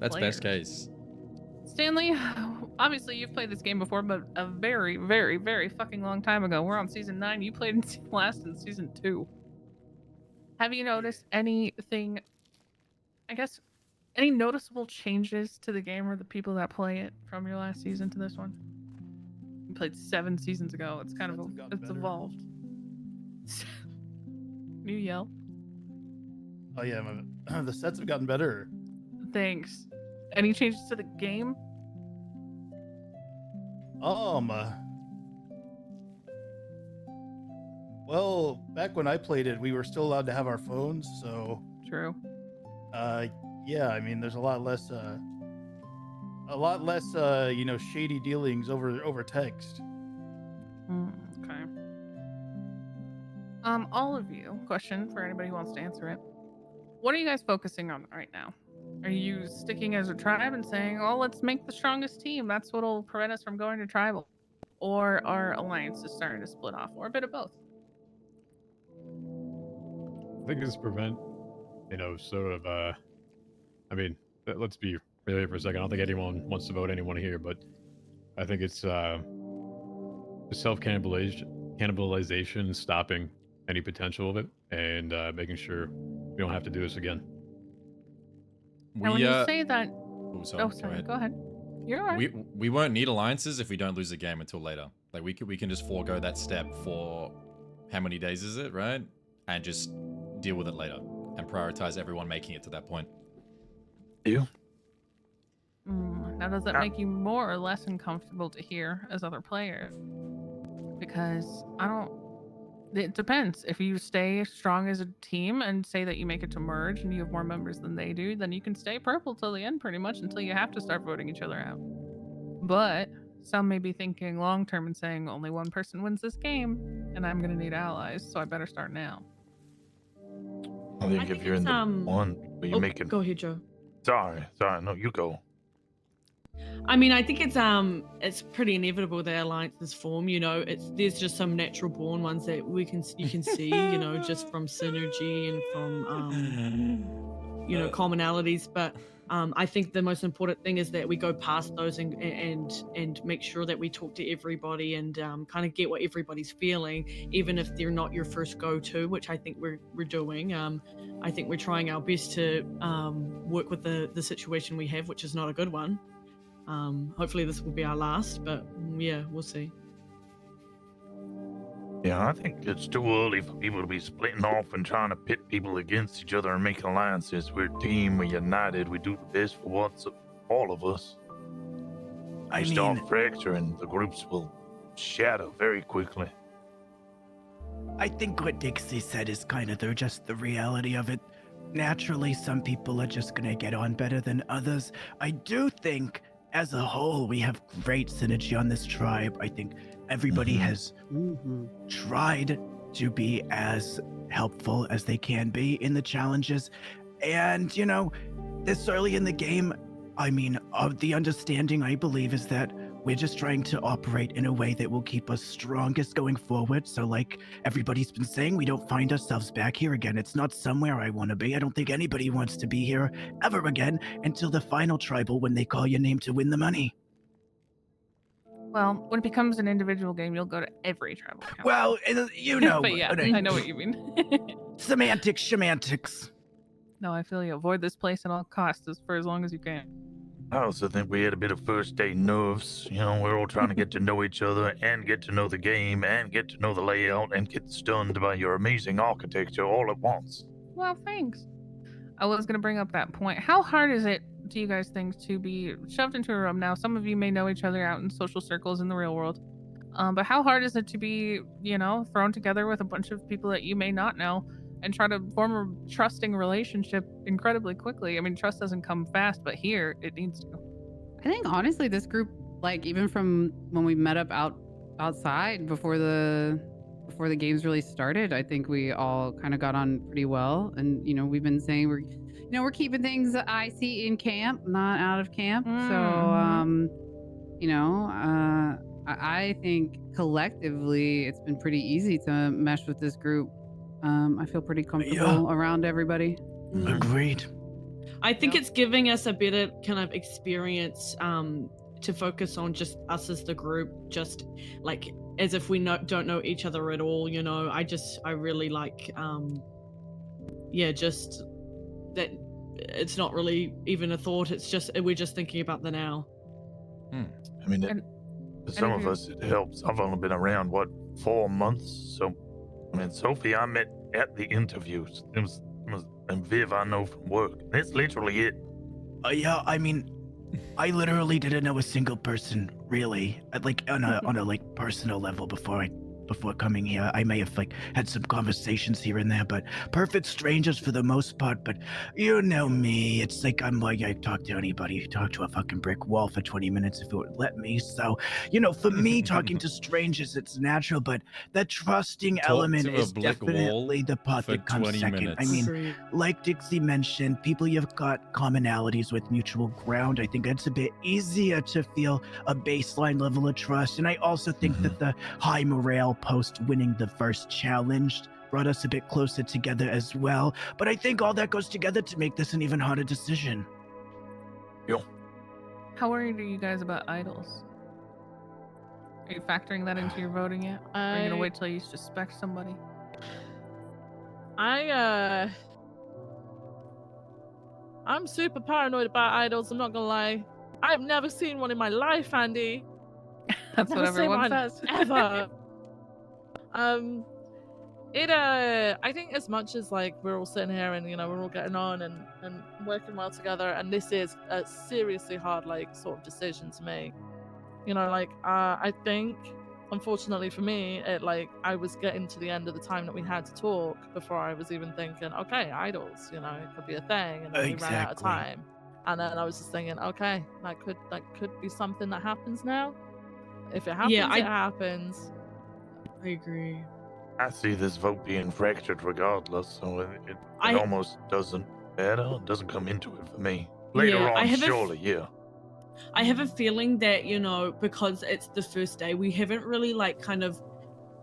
That's players. best case. Stanley, obviously you've played this game before, but a very, very, very fucking long time ago. We're on season 9. You played last in season 2. Have you noticed anything, I guess, any noticeable changes to the game or the people that play it from your last season to this one? You played 7 seasons ago. It's kind of it's evolved. Can you yell? Oh yeah, the sets have gotten better. Thanks. Any changes to the game? Well, back when I played it, we were still allowed to have our phones, so True. Yeah, I mean, there's a lot less you know, shady dealings over text. Okay. All of you, question for anybody who wants to answer it. What are you guys focusing on right now? Are you sticking as a tribe and saying, oh, let's make the strongest team? That's what'll prevent us from going to tribal. Or are alliances starting to split off? Or a bit of both? I think it's prevent, you know, sort of, I mean, let's be real here for a second. I don't think anyone wants to vote anyone here, but I think it's self-cannibalization, stopping any potential of it, and making sure we don't have to do this again. And when you say that... Oh, sorry. Go ahead. You're all right. We won't need alliances if we don't lose the game until later. Like, we can just forego that step for... How many days is it, right? And just deal with it later. And prioritize everyone making it to that point. You? Now, does that make you more or less uncomfortable to hear as other players? Because it depends. If you stay strong as a team and say that you make it to merge and you have more members than they do, then you can stay purple till the end pretty much until you have to start voting each other out. But some may be thinking long term and saying only one person wins this game and I'm going to need allies, so I better start now. I think if you're in the one where you're making... Go ahead, Joe. Sorry, no, you go. I mean, I think it's pretty inevitable that alliances form. You know, there's just some natural born ones that you can see, you know, just from synergy and from you know, commonalities. But I think the most important thing is that we go past those and make sure that we talk to everybody and kind of get what everybody's feeling, even if they're not your first go-to, which I think we're doing. I think we're trying our best to work with the situation we have, which is not a good one. Hopefully this will be our last, but yeah, we'll see. Yeah, I think it's too early for people to be splitting off and trying to pit people against each other and making alliances. We're a team, we're united, we do the best for what's all of us. I start fracturing, the groups will shatter very quickly. I think what Dixie said is kind of just the reality of it. Naturally, some people are just going to get on better than others. I do think, as a whole, we have great synergy on this tribe. I think everybody has tried to be as helpful as they can be in the challenges. And, you know, this early in the game, I mean, the understanding, I believe, is that we're just trying to operate in a way that will keep us strongest going forward. So like everybody's been saying, we don't find ourselves back here again. It's not somewhere I want to be. I don't think anybody wants to be here ever again until the final tribal when they call your name to win the money. Well, when it becomes an individual game, you'll go to every tribal council. Well, you know. But yeah, I know what you mean. Semantics. No, I feel you. Avoid this place at all costs for as long as you can. I also think we had a bit of first day nerves. You know, we're all trying to get to know each other and get to know the game and get to know the layout and get stunned by your amazing architecture all at once. Well, thanks. I was going to bring up that point. How hard is it, do you guys think, to be shoved into a room? Now, some of you may know each other out in social circles in the real world. But how hard is it to be, you know, thrown together with a bunch of people that you may not know and try to form a trusting relationship incredibly quickly? I mean, trust doesn't come fast, but here it needs to. I think honestly, this group, like even from when we met up outside before the games really started, I think we all kind of got on pretty well. And you know, we've been saying we're keeping things icy in camp, not out of camp. So you know, I think collectively it's been pretty easy to mesh with this group. I feel pretty comfortable around everybody. Agreed. I think Yeah. it's giving us a better kind of experience to focus on just us as the group, just like as if we don't know each other at all. You know, I really like just that it's not really even a thought. It's just we're just thinking about the now. I mean, And- for some if of you- us, it helps. I've only been around, 4 months? So, I mean, Sophie, I met at the interviews. And Viv, I know from work. That's literally it. Yeah, I mean, I literally didn't know a single person really, like on a like personal level before coming here. I may have like had some conversations here and there, but perfect strangers for the most part. But you know me, it's like I'm like I talk to anybody, talk to a fucking brick wall for 20 minutes if it would let me. So, you know, for me, talking to strangers, it's natural, but the trusting Talk element to a is brick wall definitely the part for that comes 20 second. I minutes. mean, Agreed. like Dixie mentioned, people you've got commonalities with, mutual ground. I think it's a bit easier to feel a baseline level of trust. And I also think that the high morale post winning the first challenge brought us a bit closer together as well. But I think all that goes together to make this an even harder decision. How worried are you guys about idols? Are you factoring that into your voting yet? Or are you gonna wait till you suspect somebody? I'm super paranoid about idols, I'm not gonna lie. I've never seen one in my life, Andy. That's what Never seen everyone one says. ever. I think as much as like we're all sitting here and we're all getting on and working well together, and this is a seriously hard like sort of decision to make. I think unfortunately for me, I was getting to the end of the time that we had to talk before I was even thinking, okay, idols, it could be a thing, and then we ran out of Exactly. time. And then I was just thinking, okay, that could be something that happens now. If it happens, Yeah, it happens. I agree. I see this vote being fractured regardless, so it I- almost doesn't matter. It doesn't come into it for me. Later Yeah, I on, have a f- surely, yeah. I have a feeling that, because it's the first day, we haven't really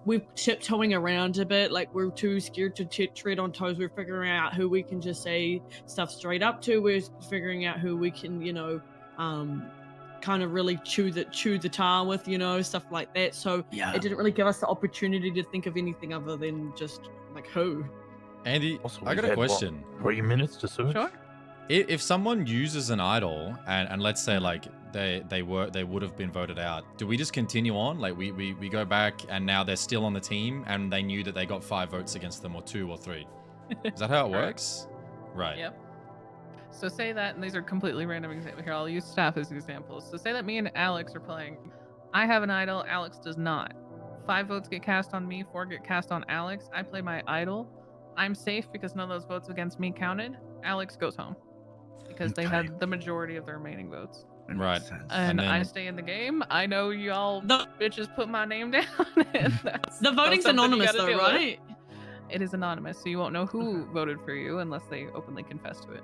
we're tiptoeing around a bit. Like, we're too scared to tread on toes. We're figuring out who we can just say stuff straight up to. We're figuring out who we can, kind of really chew the tar with, stuff like that. So Yeah. it didn't really give us the opportunity to think of anything other than just like who. Andy, Also, I we've got a had, what, question. 3 minutes to search? Sure. If someone uses an idol and let's say like they would have been voted out, do we just continue on? Like we go back and now they're still on the team and they knew that they got 5 votes against them, or 2 or 3. Is that how it works? Right. Yep. So say that, and these are completely random examples. Here, I'll use staff as examples. So say that me and Alex are playing. I have an idol, Alex does not. 5 votes get cast on me, 4 get cast on Alex. I play my idol. I'm safe because none of those votes against me counted. Alex goes home because they had the majority of the remaining votes. That Right. makes sense. And then- I stay in the game. I know y'all The- bitches put my name down. And that's The voting's something you anonymous gotta though, deal with. right? It is anonymous, so you won't know who voted for you unless they openly confess to it.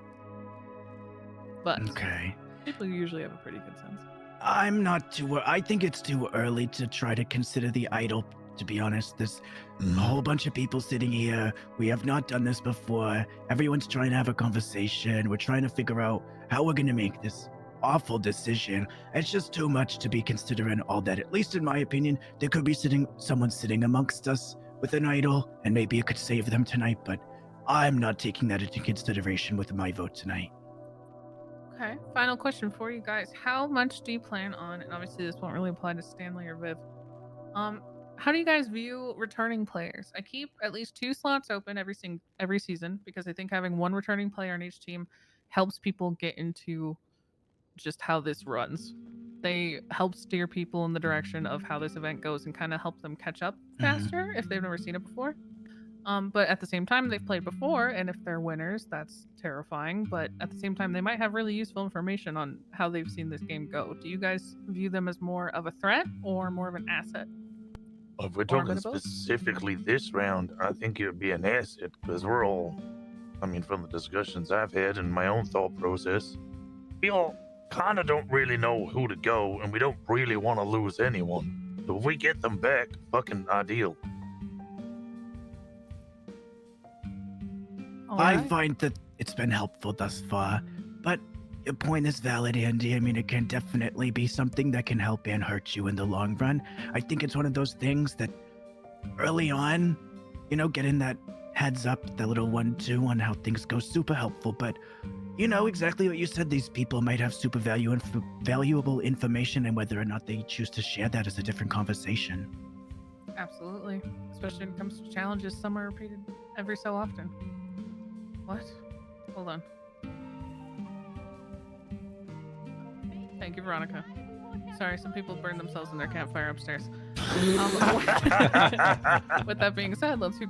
But Okay. people usually have a pretty good sense. I'm not too. I think it's too early to try to consider the idol. To be honest, there's a whole bunch of people sitting here. We have not done this before. Everyone's trying to have a conversation. We're trying to figure out how we're going to make this awful decision. It's just too much to be considering all that. At least in my opinion, there could be someone sitting amongst us with an idol, and maybe it could save them tonight. But I'm not taking that into consideration with my vote tonight. Okay. Final question for you guys. How much do you plan on, and obviously this won't really apply to Stanley or Viv, how do you guys view returning players? I keep at least 2 slots open every season because I think having 1 returning player on each team helps people get into just how this runs. They help steer people in the direction of how this event goes and kind of help them catch up faster if they've never seen it before. But at the same time, they've played before, and if they're winners, that's terrifying. But at the same time, they might have really useful information on how they've seen this game go. Do you guys view them as more of a threat or more of an asset? If we're Or a talking bit of both? specifically this round, I think it would be an asset because we're all, I mean, from the discussions I've had and my own thought process, we all kind of don't really know who to go and we don't really want to lose anyone. So if we get them back, fucking ideal. I Alright. find that it's been helpful thus far. But your point is valid, Andy. I mean, it can definitely be something that can help and hurt you in the long run. I think it's one of those things that early on, getting that heads up, that little 1-2 on how things go, super helpful. But exactly what you said, these people might have super valuable information, and whether or not they choose to share that is a different conversation. Absolutely. Especially when it comes to challenges, some are repeated every so often. What? Hold on. Thank you, Veronica. Sorry, some people burned themselves in their campfire upstairs. With that being said, let's see